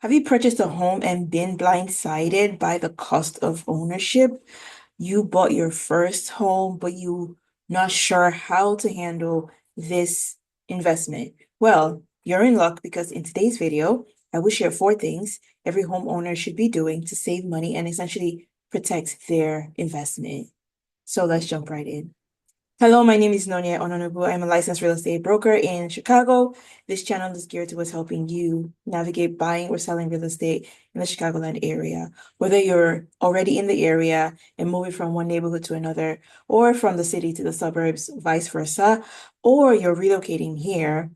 Have you purchased a home and been blindsided by the cost of ownership? You bought your first home, but you not sure how to handle this investment. Well, you're in luck because in today's video, I will share 4 things every homeowner should be doing to save money and essentially protect their investment. So let's jump right in. Hello, my name is Nonya Ononobu. I'm a licensed real estate broker in Chicago. This channel is geared towards helping you navigate buying or selling real estate in the Chicagoland area. Whether you're already in the area and moving from one neighborhood to another, or from the city to the suburbs, vice versa, or you're relocating here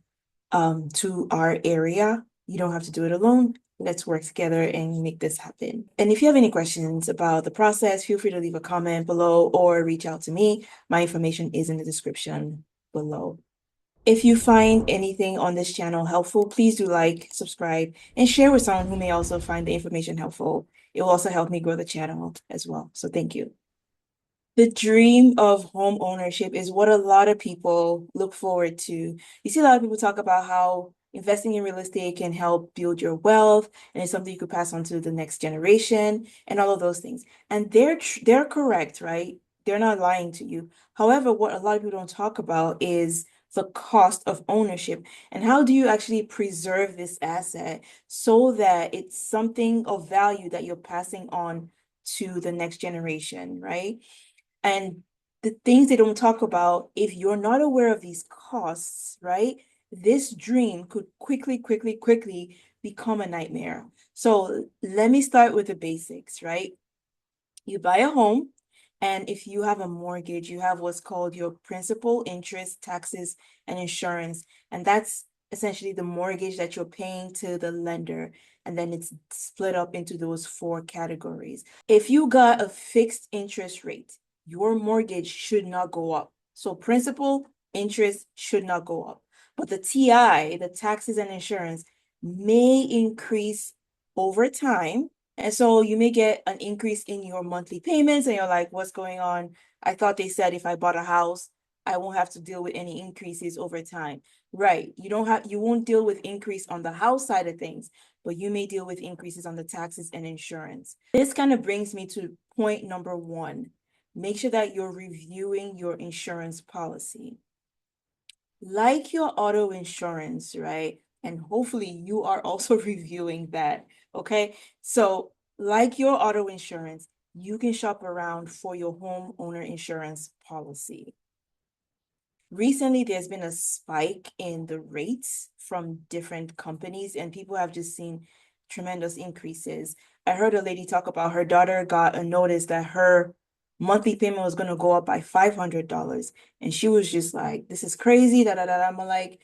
to our area, you don't have to do it alone. Let's work together and make this happen. And if you have any questions about the process, feel free to leave a comment below or reach out to me. My information is in the description below. If you find anything on this channel helpful, please do like, subscribe, and share with someone who may also find the information helpful. It will also help me grow the channel as well. So thank you. The dream of home ownership is what a lot of people look forward to. You see a lot of people talk about how investing in real estate can help build your wealth and it's something you could pass on to the next generation and all of those things. And they're correct, right? They're not lying to you. However, what a lot of people don't talk about is the cost of ownership and how do you actually preserve this asset so that it's something of value that you're passing on to the next generation, right? And the things they don't talk about, if you're not aware of these costs, right? This dream could quickly become a nightmare. So let me start with the basics, right? You buy a home, and if you have a mortgage, you have what's called your principal, interest, taxes, and insurance. And that's essentially the mortgage that you're paying to the lender. And then it's split up into those 4 categories. If you got a fixed interest rate, your mortgage should not go up. So principal, interest should not go up. But the TI, the taxes and insurance, may increase over time. And so you may get an increase in your monthly payments, and you're like, what's going on? I thought they said if I bought a house, I won't have to deal with any increases over time. Right. You won't deal with increase on the house side of things, but you may deal with increases on the taxes and insurance. This kind of brings me to point number 1. Make sure that you're reviewing your insurance policy. Like your auto insurance, right? And hopefully you are also reviewing that, okay? So like your auto insurance, you can shop around for your homeowner insurance policy. Recently, there's been a spike in the rates from different companies, and people have just seen tremendous increases. I heard a lady talk about her daughter got a notice that her monthly payment was going to go up by $500. And she was just like, this is crazy. Da, da, da. I'm like,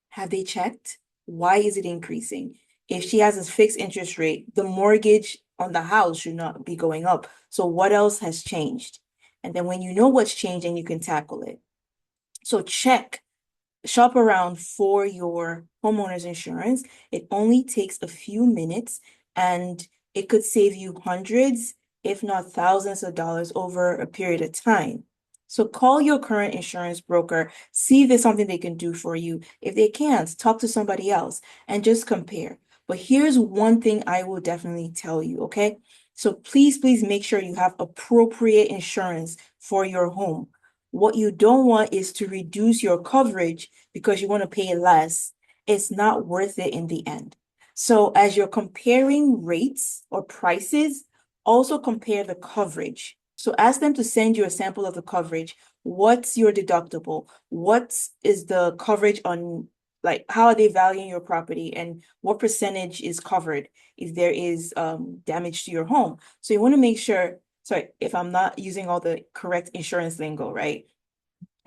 have they checked? Why is it increasing? If she has a fixed interest rate, the mortgage on the house should not be going up. So what else has changed? And then when you know what's changing, you can tackle it. So shop around for your homeowner's insurance. It only takes a few minutes and it could save you hundreds, if not thousands of dollars over a period of time. So call your current insurance broker, see if there's something they can do for you. If they can't, talk to somebody else and just compare. But here's one thing I will definitely tell you, okay? So please make sure you have appropriate insurance for your home. What you don't want is to reduce your coverage because you want to pay less. It's not worth it in the end. So as you're comparing rates or prices, also compare the coverage. So ask them to send you a sample of the coverage. What's your deductible? What is the coverage on, like, how are they valuing your property and what percentage is covered if there is damage to your home? So you want to make sure, sorry, if I'm not using all the correct insurance lingo, right?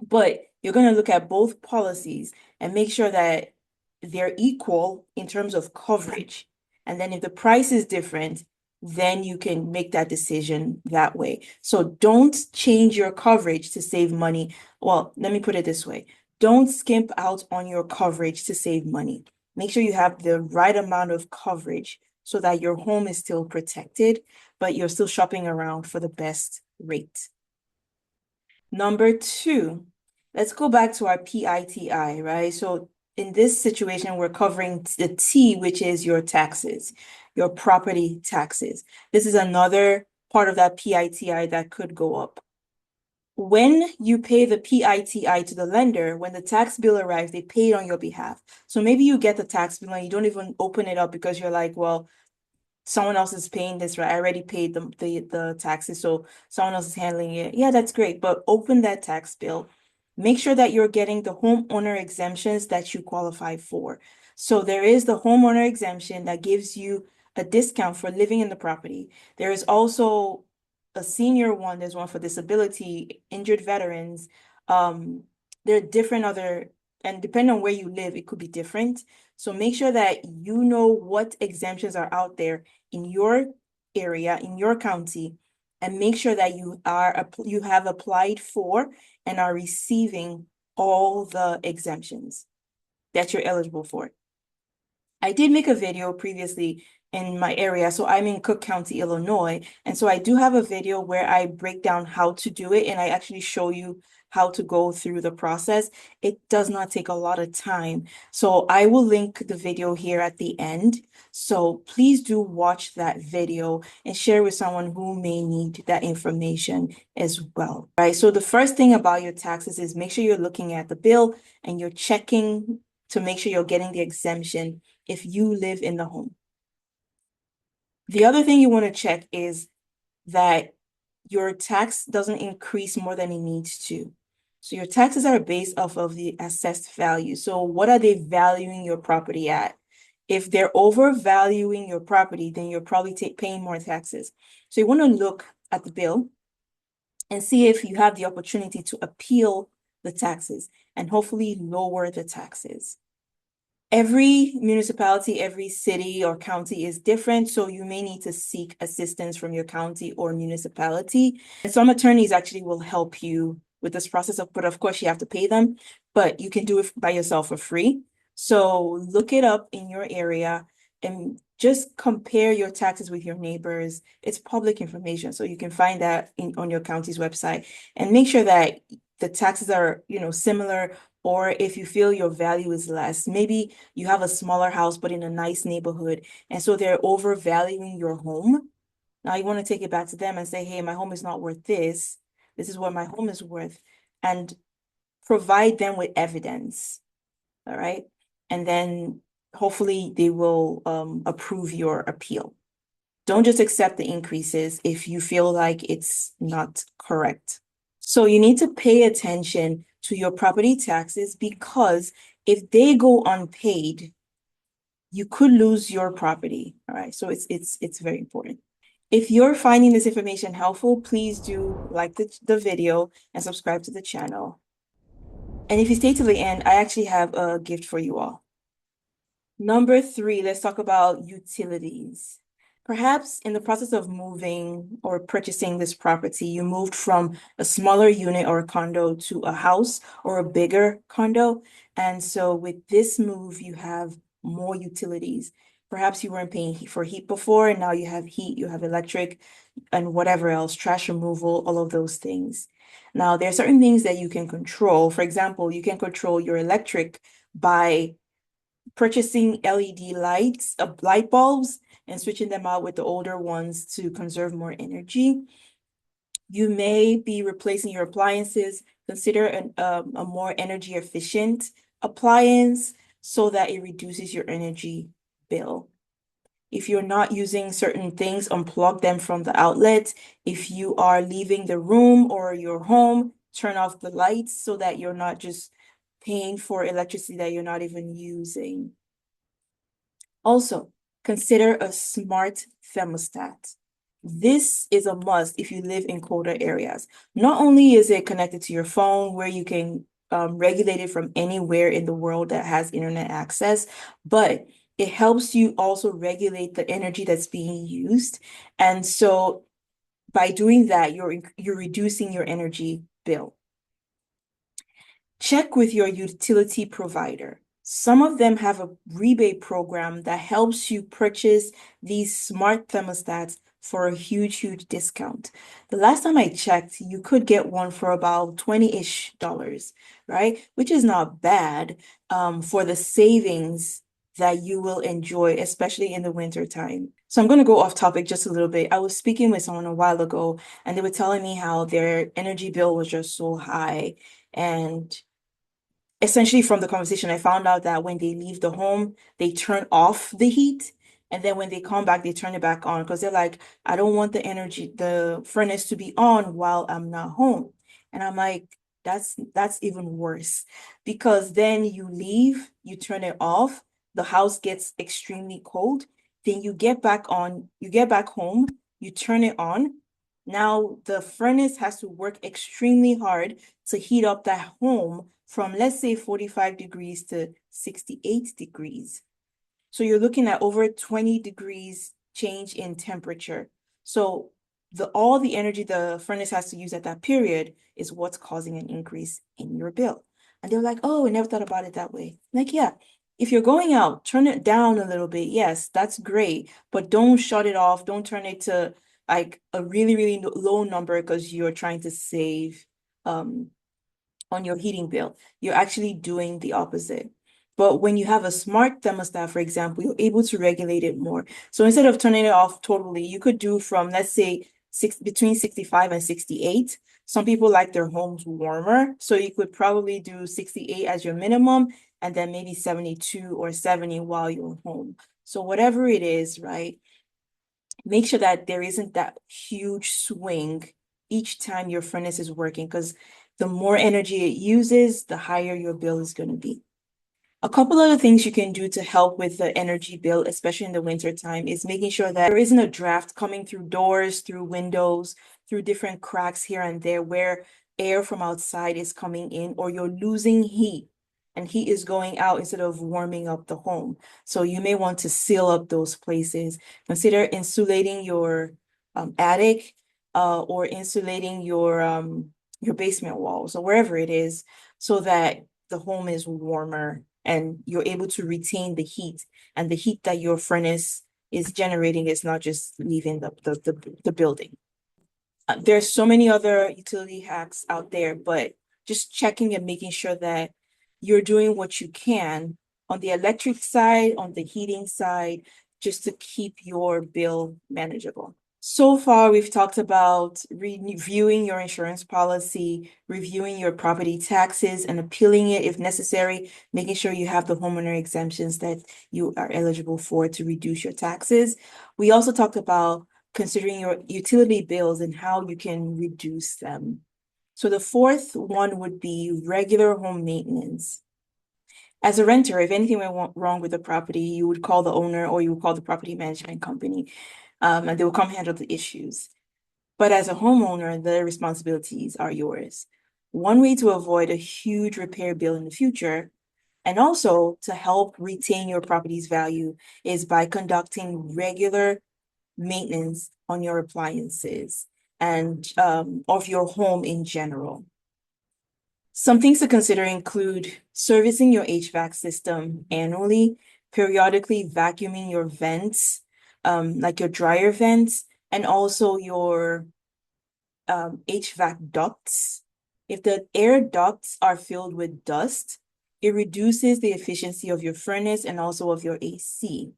But you're going to look at both policies and make sure that they're equal in terms of coverage. And then if the price is different, then you can make that decision that way. So don't change your coverage to save money. Well, let me put it this way. Don't skimp out on your coverage to save money. Make sure you have the right amount of coverage so that your home is still protected, but you're still shopping around for the best rate. Number 2, let's go back to our PITI, right? So in this situation, we're covering the T, which is your taxes, your property taxes. This is another part of that PITI that could go up. When you pay the PITI to the lender, when the tax bill arrives, they pay it on your behalf. So maybe you get the tax bill and you don't even open it up because you're like, well, someone else is paying this, right? I already paid the taxes, so someone else is handling it. Yeah, that's great. But open that tax bill. Make sure that you're getting the homeowner exemptions that you qualify for. So there is the homeowner exemption that gives you a discount for living in the property. There is also a senior one, there's one for disability, injured veterans. There are different other, and depending on where you live, it could be different. So make sure that you know what exemptions are out there in your area, in your county, and make sure that you have applied for and are receiving all the exemptions that you're eligible for. I did make a video previously in my area. So I'm in Cook County, Illinois. And so I do have a video where I break down how to do it and I actually show you how to go through the process. It does not take a lot of time. So I will link the video here at the end. So please do watch that video and share with someone who may need that information as well. Right. So the first thing about your taxes is make sure you're looking at the bill and you're checking to make sure you're getting the exemption if you live in the home. The other thing you want to check is that your tax doesn't increase more than it needs to. So your taxes are based off of the assessed value. So what are they valuing your property at? If they're overvaluing your property, then you're probably paying more taxes. So you want to look at the bill and see if you have the opportunity to appeal the taxes and hopefully lower the taxes. Every municipality, every city or county is different, so you may need to seek assistance from your county or municipality. And some attorneys actually will help you with this process, but of course you have to pay them, but you can do it by yourself for free. So look it up in your area and just compare your taxes with your neighbors. It's public information, so you can find that on your county's website and make sure that the taxes are, similar, or if you feel your value is less, maybe you have a smaller house, but in a nice neighborhood. And so they're overvaluing your home. Now you want to take it back to them and say, hey, my home is not worth this. This is what my home is worth. And provide them with evidence. All right. And then hopefully they will approve your appeal. Don't just accept the increases if you feel like it's not correct. So you need to pay attention to your property taxes because if they go unpaid, you could lose your property. All right. So it's very important. If you're finding this information helpful, please do like the video and subscribe to the channel. And if you stay to the end, I actually have a gift for you all. Number 3, let's talk about utilities. Perhaps in the process of moving or purchasing this property, you moved from a smaller unit or a condo to a house or a bigger condo. And so with this move, you have more utilities. Perhaps you weren't paying for heat before, and now you have heat, you have electric, and whatever else, trash removal, all of those things. Now, there are certain things that you can control. For example, you can control your electric by purchasing LED lights, light bulbs, and switching them out with the older ones to conserve more energy. You may be replacing your appliances. Consider a more energy efficient appliance so that it reduces your energy bill. If you're not using certain things, unplug them from the outlet. If you are leaving the room or your home, turn off the lights so that you're not just paying for electricity that you're not even using. Also, consider a smart thermostat. This is a must if you live in colder areas. Not only is it connected to your phone where you can regulate it from anywhere in the world that has internet access, but it helps you also regulate the energy that's being used. And so by doing that, you're reducing your energy bill. Check with your utility provider. Some of them have a rebate program that helps you purchase these smart thermostats for a huge, huge discount. The last time I checked, you could get one for about 20-ish dollars, right? Which is not bad for the savings that you will enjoy, especially in the winter time. So I'm going to go off topic just a little bit. I was speaking with someone a while ago, and they were telling me how their energy bill was just so high. And essentially from the conversation, I found out that when they leave the home, they turn off the heat. And then when they come back, they turn it back on because they're like, I don't want the furnace to be on while I'm not home. And I'm like, that's even worse because then you leave, you turn it off, the house gets extremely cold, then you get back home, you turn it on. Now the furnace has to work extremely hard to heat up that home from, let's say, 45 degrees to 68 degrees. So you're looking at over 20 degrees change in temperature. So all the energy the furnace has to use at that period is what's causing an increase in your bill. And they're like, oh, I never thought about it that way. Like, yeah, if you're going out, turn it down a little bit. Yes, that's great, but don't shut it off. Don't turn it to like a really, really low number because you're trying to save um on your heating bill. You're actually doing the opposite. But when you have a smart thermostat, for example, you're able to regulate it more. So instead of turning it off totally, you could do from, let's say, between 65 and 68. Some people like their homes warmer. So you could probably do 68 as your minimum and then maybe 72 or 70 while you're home. So whatever it is, right? Make sure that there isn't that huge swing each time your furnace is working because the more energy it uses, the higher your bill is going to be. A couple other things you can do to help with the energy bill, especially in the winter time, is making sure that there isn't a draft coming through doors, through windows, through different cracks here and there where air from outside is coming in, or you're losing heat and heat is going out instead of warming up the home. So you may want to seal up those places. Consider insulating your attic or insulating your basement walls or wherever it is so that the home is warmer and you're able to retain the heat, and the heat that your furnace is generating is not just leaving the building. There's so many other utility hacks out there, but just checking and making sure that you're doing what you can on the electric side, on the heating side, just to keep your bill manageable. So far, we've talked about reviewing your insurance policy, reviewing your property taxes, and appealing it if necessary, making sure you have the homeowner exemptions that you are eligible for to reduce your taxes. We also talked about considering your utility bills and how you can reduce them. So the fourth one would be regular home maintenance. As a renter, if anything went wrong with the property, you would call the owner or you would call the property management company, and they will come handle the issues. But as a homeowner, the responsibilities are yours. One way to avoid a huge repair bill in the future, and also to help retain your property's value, is by conducting regular maintenance on your appliances and of your home in general. Some things to consider include servicing your HVAC system annually, periodically vacuuming your vents, like your dryer vents, and also your HVAC ducts. If the air ducts are filled with dust, it reduces the efficiency of your furnace and also of your AC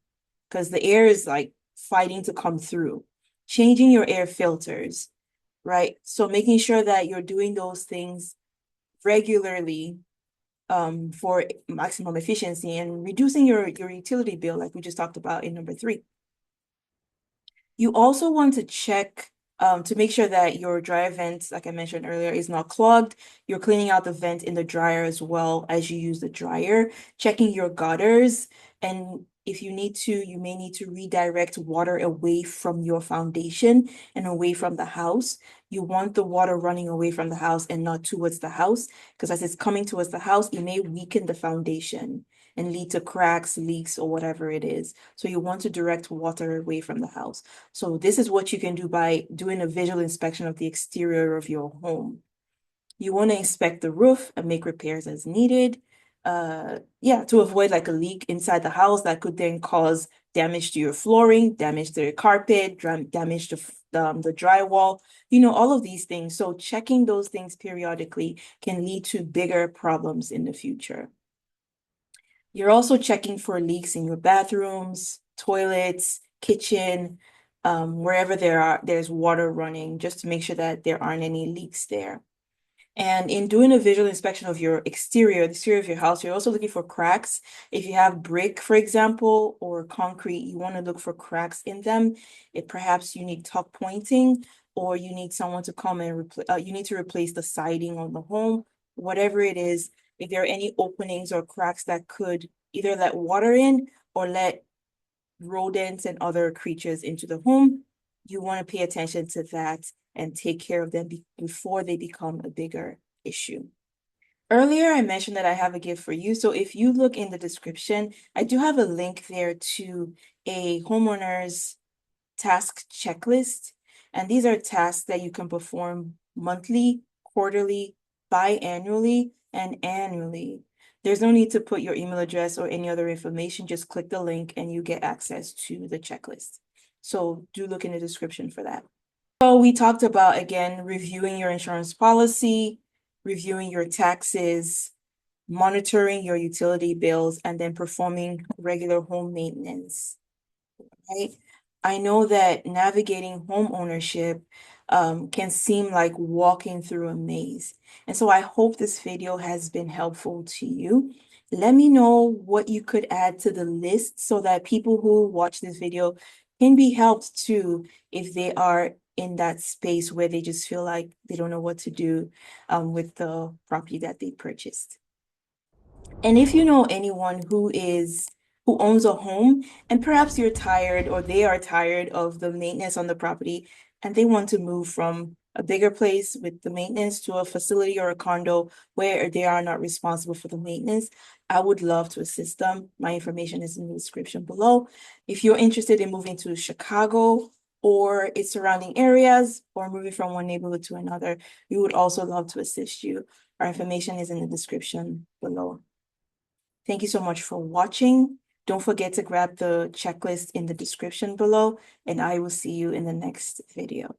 because the air is like fighting to come through. Changing your air filters, right? So making sure that you're doing those things regularly for maximum efficiency and reducing your utility bill, like we just talked about in number 3. You also want to check to make sure that your dryer vent, like I mentioned earlier, is not clogged. You're cleaning out the vent in the dryer as well as you use the dryer, checking your gutters. And if you need to, you may need to redirect water away from your foundation and away from the house. You want the water running away from the house and not towards the house, because as it's coming towards the house, it may weaken the foundation and lead to cracks, leaks, or whatever it is. So you want to direct water away from the house. So this is what you can do by doing a visual inspection of the exterior of your home. You want to inspect the roof and make repairs as needed. yeah, to avoid like a leak inside the house that could then cause damage to your flooring, damage to your carpet, damage to the drywall, all of these things. So checking those things periodically can lead to bigger problems in the future. You're also checking for leaks in your bathrooms, toilets, kitchen, wherever there's water running, just to make sure that there aren't any leaks there. And in doing a visual inspection of your exterior, the exterior of your house, you're also looking for cracks. If you have brick, for example, or concrete, you want to look for cracks in them. If perhaps you need tuck pointing, or you need someone to come and you need to replace the siding on the home, whatever it is, if there are any openings or cracks that could either let water in or let rodents and other creatures into the home, you want to pay attention to that and take care of them before they become a bigger issue. Earlier, I mentioned that I have a gift for you. So if you look in the description, I do have a link there to a homeowner's task checklist. And these are tasks that you can perform monthly, quarterly, biannually, and annually. There's no need to put your email address or any other information. Just click the link and you get access to the checklist. So do look in the description for that. So we talked about, again, reviewing your insurance policy, reviewing your taxes, monitoring your utility bills, and then performing regular home maintenance. Right? I know that navigating home ownership can seem like walking through a maze. And so I hope this video has been helpful to you. Let me know what you could add to the list so that people who watch this video can be helped too if they are in that space where they just feel like they don't know what to do with the property that they purchased. And if you know anyone who owns a home and perhaps you're tired or they are tired of the maintenance on the property and they want to move from a bigger place with the maintenance to a facility or a condo where they are not responsible for the maintenance, I would love to assist them. My information is in the description below. If you're interested in moving to Chicago or its surrounding areas or moving from one neighborhood to another, we would also love to assist you. Our information is in the description below. Thank you so much for watching. Don't forget to grab the checklist in the description below, and I will see you in the next video.